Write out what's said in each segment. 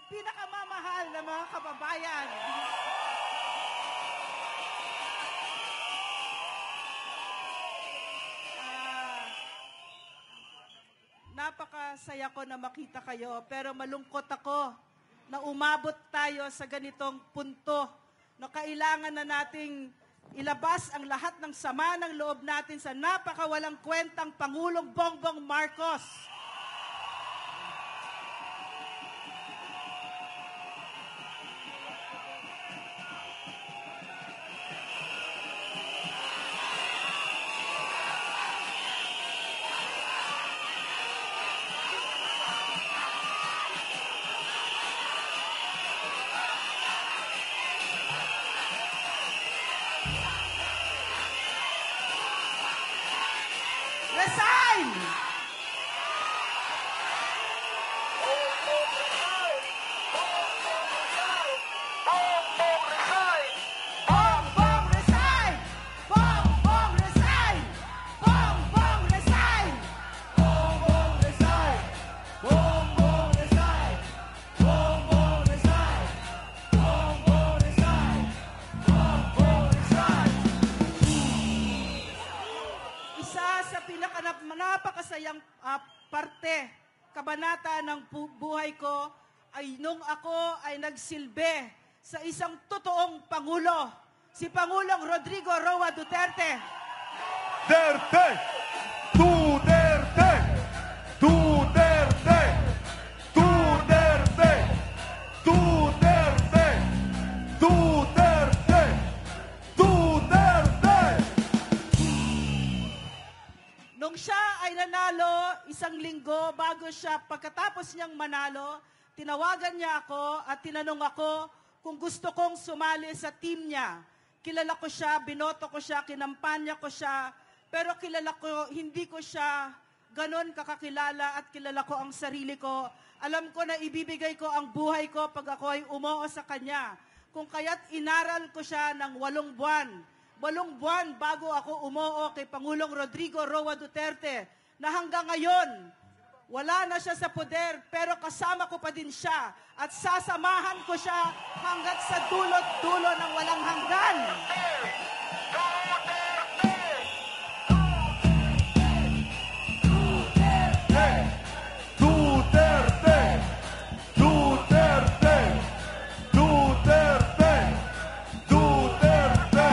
pinakamamahal na mga kababayan. Napakasaya ko na makita kayo, pero malungkot ako na umabot tayo sa ganitong punto na kailangan na nating ilabas ang lahat ng sama ng loob natin sa napakawalang kwentang Pangulong Bongbong Marcos. Resign! Napakasayang parte, kabanata ng buhay ko ay nung ako ay nagsilbi sa isang totoong Pangulo, si Pangulong Rodrigo Roa Duterte. Duterte! Duterte! Duterte! Duterte! Duterte! Duterte! Duterte! Nung siya ay nanalo, isang linggo bago siya, pagkatapos niyang manalo, tinawagan niya ako at tinanong ako kung gusto kong sumali sa team niya. Kilala ko siya, binoto ko siya, kinampanya ko siya, pero kilala ko, hindi ko siya ganon kakakilala at kilala ko ang sarili ko. Alam ko na ibibigay ko ang buhay ko pag ako ay umoo sa kanya. Kung kaya't inaral ko siya ng 8 buwan. 8 buwan bago ako umoo kay Pangulong Rodrigo Roa Duterte na hanggang ngayon, wala na siya sa poder pero kasama ko pa din siya at sasamahan ko siya hanggat sa dulot-dulo ng walang hanggan. Duterte! Duterte! Duterte! Duterte!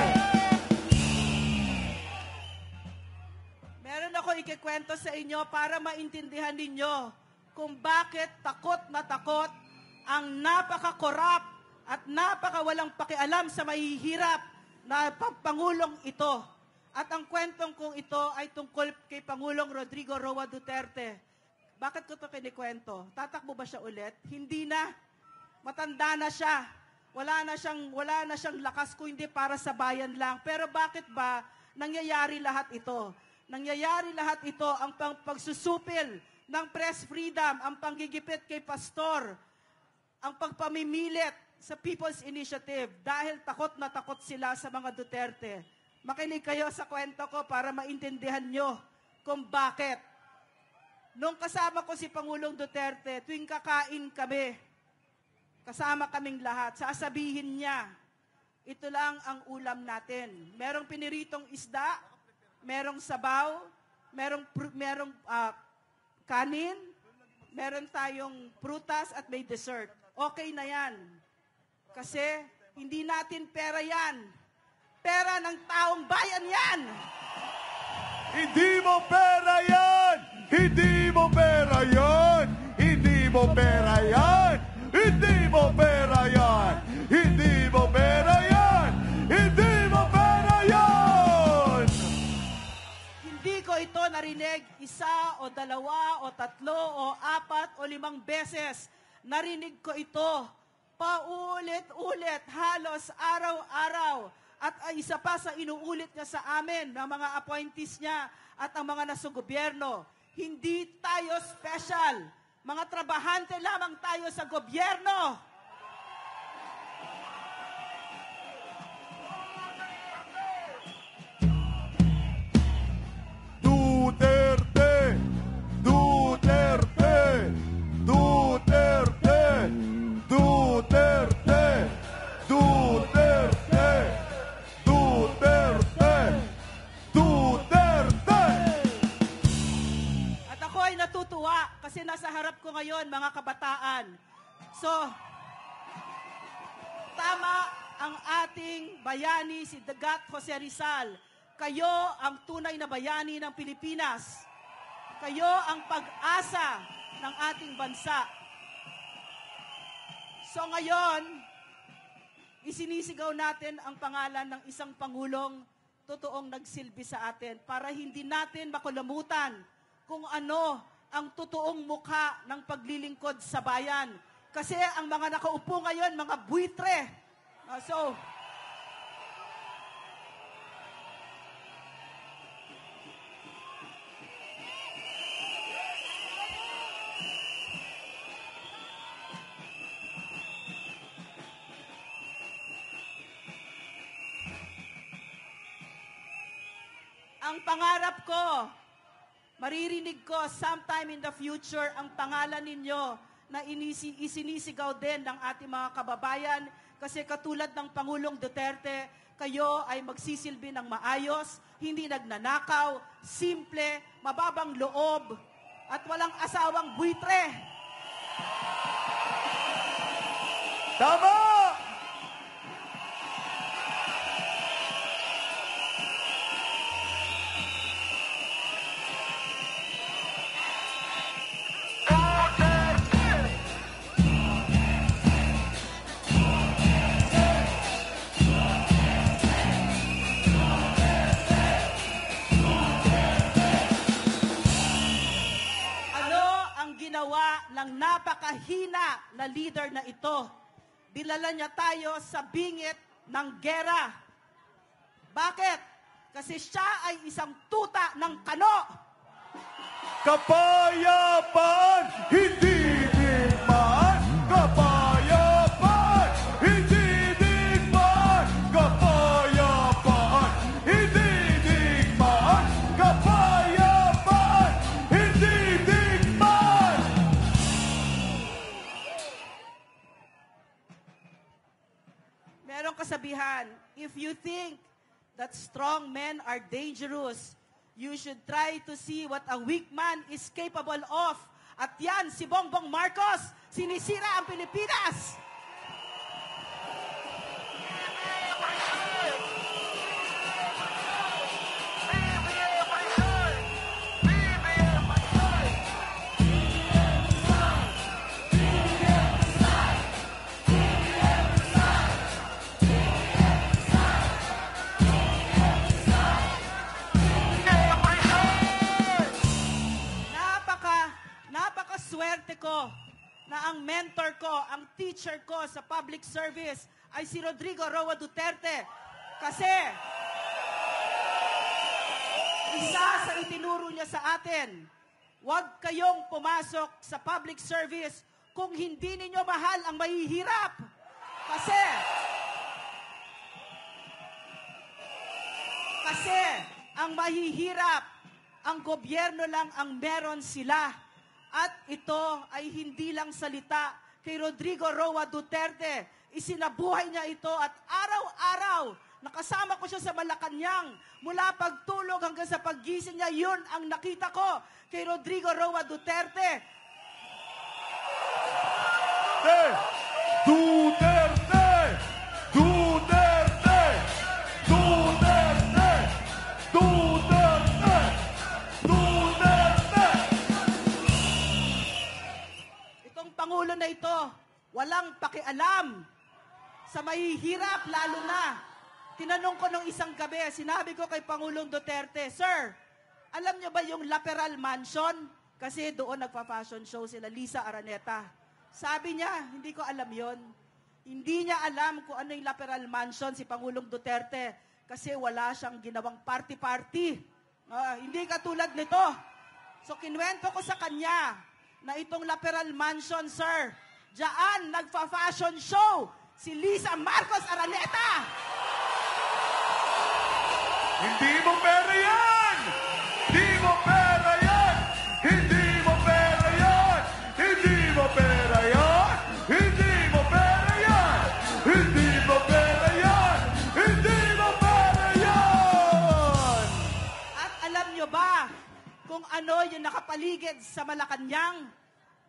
Meron ako ikikwento sa inyo para maintindihan ninyo kung bakit takot na takot ang napaka-korap at napaka-walang pakialam sa mahihirap na Pangulong ito. At ang kwentong kong ito ay tungkol kay Pangulong Rodrigo Roa Duterte. Bakit ko ito kinikwento? Tatakbo ba siya ulit? Hindi na. Matanda na siya. Wala na siyang lakas kung hindi para sa bayan lang. Pero bakit ba nangyayari lahat ito? Nangyayari lahat ito ang pagsusupil ng press freedom, ang panggigipit kay pastor, ang pagpamimilit sa People's Initiative dahil takot na takot sila sa mga Duterte. Makinig kayo sa kwento ko para maintindihan nyo kung bakit. Nung kasama ko si Pangulong Duterte, tuwing kakain kami, kasama kaming lahat, sasabihin niya, ito lang ang ulam natin. Merong piniritong isda, merong sabaw, merong kanin, meron tayong prutas at may dessert. Okay na yan. Kasi hindi natin pera yan. Pera ng taong bayan yan. Hindi mo pera yan! Hindi mo pera yan! Hindi mo pera yan! Hindi mo pera yan! Hindi mo pera yan! Hindi mo pera yan! Hindi ko ito narinig 1 o 2 o 3 o 4 o 5 beses. Narinig ko ito paulit-ulit, halos araw-araw. At isa pa sa inuulit niya sa amin ng mga appointees niya at ang mga nasa gobyerno. Hindi tayo special. Mga trabahante lamang tayo sa gobyerno. Duterte! Duterte! Duterte! harap ko ngayon, mga kabataan. So, tama ang ating bayani, si Dagat Jose Rizal. Kayo ang tunay na bayani ng Pilipinas. Kayo ang pag-asa ng ating bansa. So ngayon, isinisigaw natin ang pangalan ng isang Pangulong totoong nagsilbi sa atin para hindi natin makalimutan kung ano ang totoong mukha ng paglilingkod sa bayan. Kasi ang mga nakaupo ngayon, mga buitre. Ang pangarap ko, maririnig ko sometime in the future ang pangalan ninyo na isinisigaw din ng ating mga kababayan kasi katulad ng Pangulong Duterte, kayo ay magsisilbi ng maayos, hindi nagnanakaw, simple, mababang loob, at walang asawang buitre. Tama! Ng napakahina na leader na ito. Dinala niya tayo sa bingit ng gera. Bakit? Kasi siya ay isang tuta ng kano. Kapayapaan, hindi digmaan. Kapayapaan, hindi digmaan. Kapayapaan, hindi digmaan. Kapayapaan, hindi digmaan. Merong kasabihan, if you think that strong men are dangerous, you should try to see what a weak man is capable of. At yan, si Bongbong Marcos, sinisira ang Pilipinas. Napakaswerte ko na ang mentor ko, ang teacher ko sa public service ay si Rodrigo Roa Duterte. Kasi isa sa itinuro niya sa atin, huwag kayong pumasok sa public service kung hindi ninyo mahal ang mahihirap. Kasi ang mahihirap, ang gobyerno lang ang meron sila. At ito ay hindi lang salita kay Rodrigo Roa Duterte. Isinabuhay niya ito at araw-araw, nakasama ko siya sa Malacanang. Mula pagtulog hanggang sa paggising niya, yun ang nakita ko kay Rodrigo Roa Duterte. Duterte! Duterte! Duterte! Duterte! Duterte! Itong Pangulo na ito, walang pakialam sa mahihirap, lalo na. Tinanong ko nung isang gabi, sinabi ko kay Pangulong Duterte, Sir, alam niyo ba yung Laperal Mansion? Kasi doon nagpa-fashion show sila Lisa Araneta. Sabi niya, hindi ko alam yon. Hindi niya alam kung ano yung Laperal Mansion si Pangulong Duterte kasi wala siyang ginawang party-party. Hindi katulad nito. So kinuwento ko sa kanya na itong Laperal Mansion, sir, diyan nagpa-fashion show si Lisa Marcos Araneta. Hindi mo pera yan! Hindi mo pera yan! Hindi mo pera yan! Hindi mo pera yan! Hindi mo pera yan! Hindi mo pera yan! Hindi mo pera yan! At alam nyo ba kung ano yung nakapaligid sa Malacanang?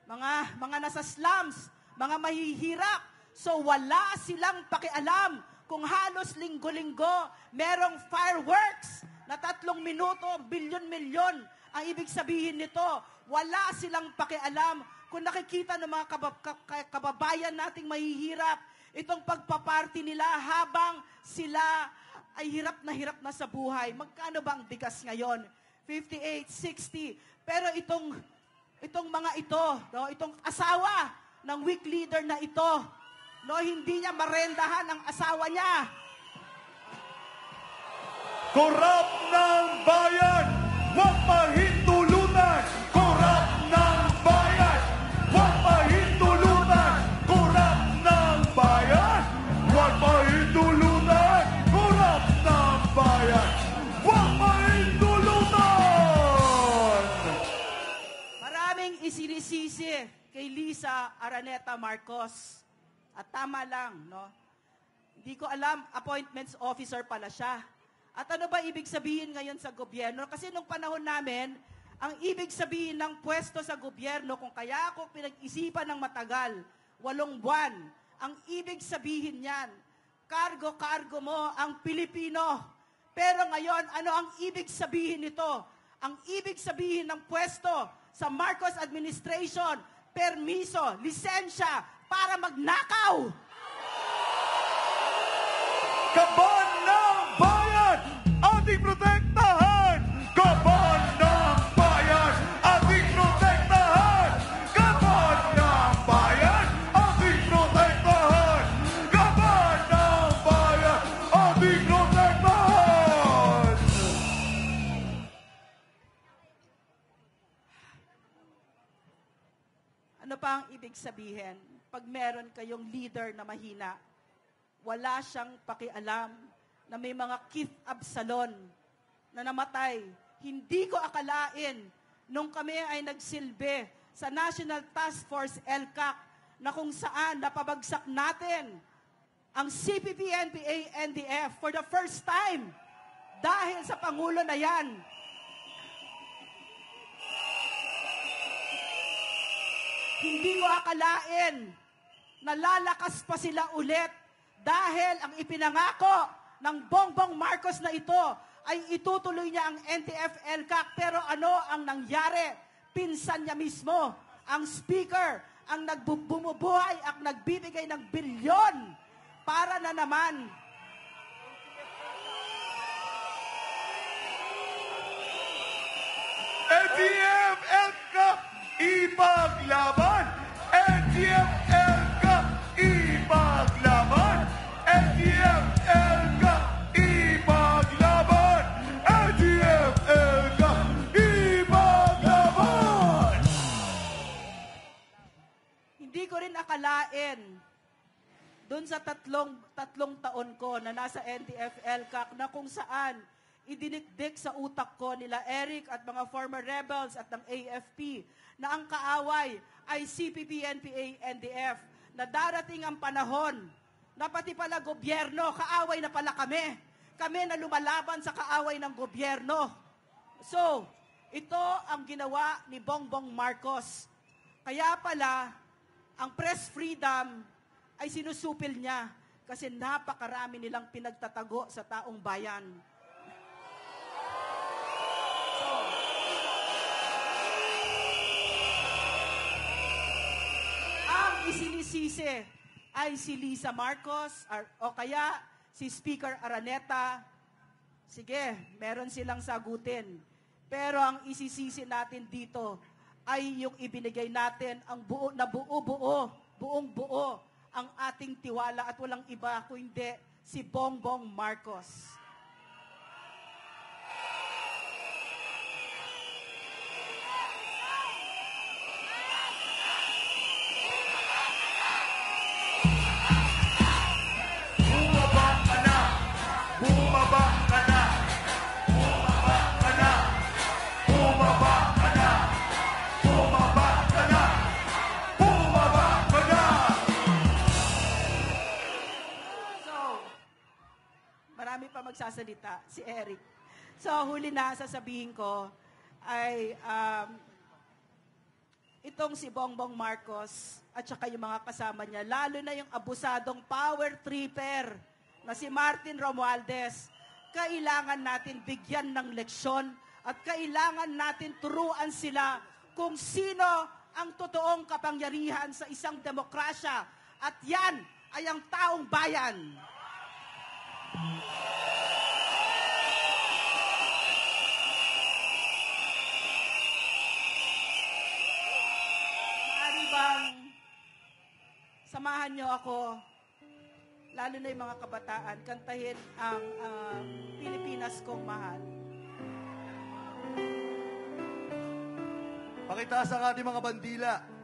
mga nasa slums, mga mahihirap. So wala silang pakialam kung halos linggo-linggo merong fireworks na 3 minuto, bilyon-milyon. Ang ibig sabihin nito, wala silang pakialam kung nakikita ng mga kababayan nating mahihirap, itong pagpaparty nila habang sila ay hirap na sa buhay. Magkano ba ang bigas ngayon? 58, 60. Pero itong mga ito, no, itong asawa ng weak leader na ito, no, hindi niya marendahan ang asawa niya. Korap ng bayan, huwag mahintulutan. Korap ng bayan, huwag mahintulutan. Korap ng bayan, huwag mahintulutan. Korap ng bayan, huwag mahintulutan. Maraming isinisisi kay Liza Araneta Marcos. At tama lang, no? Hindi ko alam, appointments officer pala siya. At ano ba ibig sabihin ngayon sa gobyerno? Kasi nung panahon namin, ang ibig sabihin ng pwesto sa gobyerno, kung kaya ako pinag-isipan ng matagal, 8 buwan, ang ibig sabihin niyan, kargo-kargo mo ang Pilipino. Pero ngayon, ano ang ibig sabihin nito? Ang ibig sabihin ng pwesto sa Marcos administration, permiso, lisensya para magnakaw. Kaban ng bayan, ating protektahan! Kaban ng bayan, ating protektahan! Kaban ng bayan, ating protektahan! Kaban ng bayan, ating protektahan! Ano pa ang ibig sabihin? Pag meron kayong leader na mahina, wala siyang pakialam na may mga Keith Absalon na namatay. Hindi ko akalain nung kami ay nagsilbi sa National Task Force LCAC na kung saan napabagsak natin ang CPP, NPA, NDF for the first time dahil sa Pangulo na yan. Hindi ko akalain na lalakas pa sila ulit dahil ang ipinangako ng Bongbong Marcos na ito ay itutuloy niya ang NTF-ELCAC. Pero ano ang nangyari? Pinsan niya mismo, ang speaker, ang bumubuhay at nagbibigay ng bilyon para na naman. NTF-ELCAC, ipaglaban! NTF-ELCAC, ipaglaban! NTF-ELCAC, ipaglaban! NTF-ELCAC, ipaglaban! Hindi ko rin akalain doon sa tatlong taon ko na nasa NTF-ELCAC na kung saan idinikdik sa utak ko nila Eric at mga former rebels at ng AFP na ang kaaway ay CPP, NPA, NDF, na darating ang panahon na pati pala gobyerno, kaaway na pala kami. Kami na lumalaban sa kaaway ng gobyerno. So, ito ang ginawa ni Bongbong Marcos. Kaya pala, ang press freedom ay sinusupil niya kasi napakarami nilang pinagtatago sa taong bayan. Isinisisi ay si Liza Marcos o kaya si Speaker Araneta. Sige, meron silang sagutin. Pero ang isisisi natin dito ay yung ibinigay natin ang buong buo ang ating tiwala at walang iba kundi si Bongbong Marcos. Magsasalita, si Eric. So, huli na sasabihin ko ay itong si Bongbong Marcos at saka yung mga kasama niya, lalo na yung abusadong power tripper na si Martin Romualdez, kailangan natin bigyan ng leksyon at kailangan natin turuan sila kung sino ang totoong kapangyarihan sa isang demokrasya. At yan ay ang taong bayan. Maaari bang samahan niyo ako, lalo na yung mga kabataan, kantahin ang Pilipinas kong mahal. Pakitaas ang ating mga bandila.